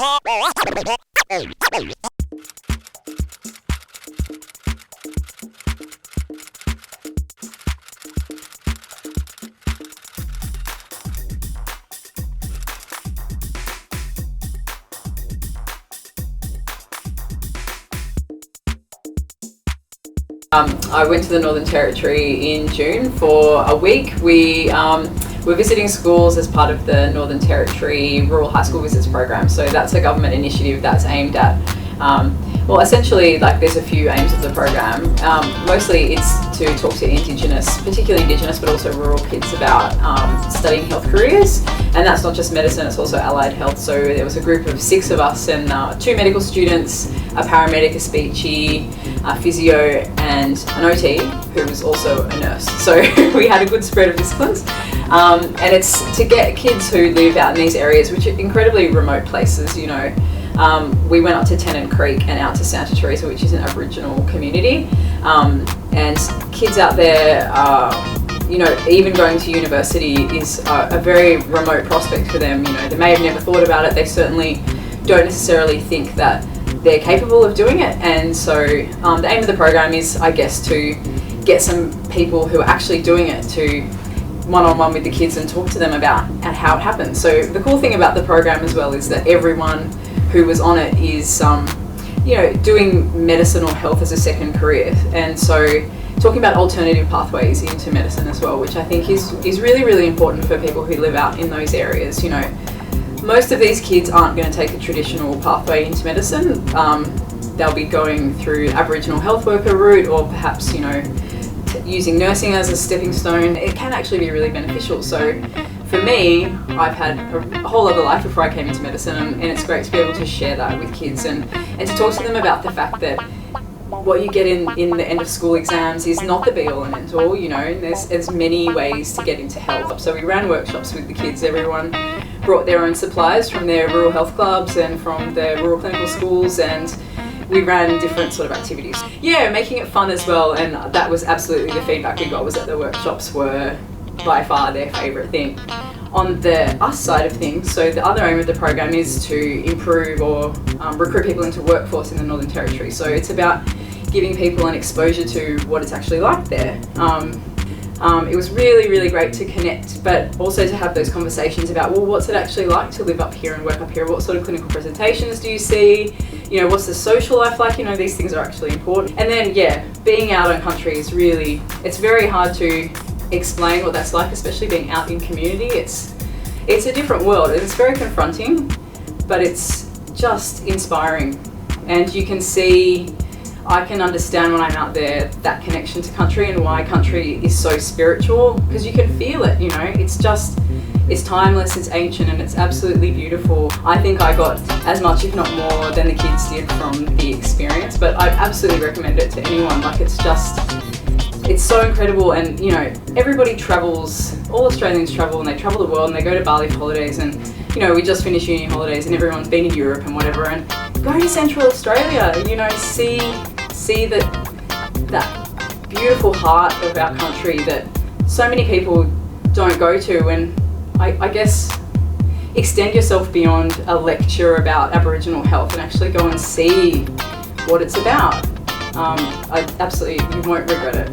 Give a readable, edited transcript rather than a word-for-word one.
I went to the Northern Territory in June for a week. We're visiting schools as part of the Northern Territory Rural High School Visits program. So that's a government initiative that's aimed at, essentially, there's a few aims of the program. Mostly it's to talk to Indigenous, particularly Indigenous, but also rural kids about studying health careers. And that's not just medicine, it's also allied health. So there was a group of 6 of us and 2 medical students, a paramedic, a speechie, a physio, and an OT who was also a nurse. So we had a good spread of disciplines. And it's to get kids who live out in these areas, which are incredibly remote places, We went up to Tennant Creek and out to Santa Teresa, which is an Aboriginal community. And kids out there, even going to university is a very remote prospect for them. They may have never thought about it. They certainly don't necessarily think that they're capable of doing it. And so the aim of the program is, I guess, to get some people who are actually doing it to one-on-one with the kids and talk to them about how it happens. So the cool thing about the program as well is that everyone who was on it is, doing medicine or health as a second career. And so talking about alternative pathways into medicine as well, which I think is really, really important for people who live out in those areas. Most of these kids aren't going to take a traditional pathway into medicine. They'll be going through Aboriginal health worker route, or perhaps, using nursing as a stepping stone. It can actually be really beneficial. So for me, I've had a whole other life before I came into medicine, and it's great to be able to share that with kids and to talk to them about the fact that what you get in the end of school exams is not the be all and end all. There's many ways to get into health. So we ran workshops with the kids. Everyone brought their own supplies from their rural health clubs and from their rural clinical schools, and we ran different sort of activities. Yeah, making it fun as well, and that was absolutely the feedback we got, was that the workshops were by far their favourite thing. On the us side of things, so the other aim of the program is to improve or recruit people into workforce in the Northern Territory. So it's about giving people an exposure to what it's actually like there. It was really, really great to connect, but also to have those conversations about, what's it actually like to live up here and work up here? What sort of clinical presentations do you see? What's the social life like? These things are actually important. And then, being out on country is really, it's very hard to explain what that's like, especially being out in community. It's a different world. It's very confronting, but it's just inspiring. And you can see, I can understand when I'm out there that connection to country and why country is so spiritual, because you can feel it, it's timeless, it's ancient, and it's absolutely beautiful. I think I got as much, if not more, than the kids did from the experience, but I'd absolutely recommend it to anyone. It's so incredible, and everybody travels, all Australians travel, and they travel the world, and they go to Bali for holidays, and we just finished uni holidays and everyone's been in Europe and whatever, and go to Central Australia, see that beautiful heart of our country that so many people don't go to. And I guess extend yourself beyond a lecture about Aboriginal health and actually go and see what it's about. You won't regret it.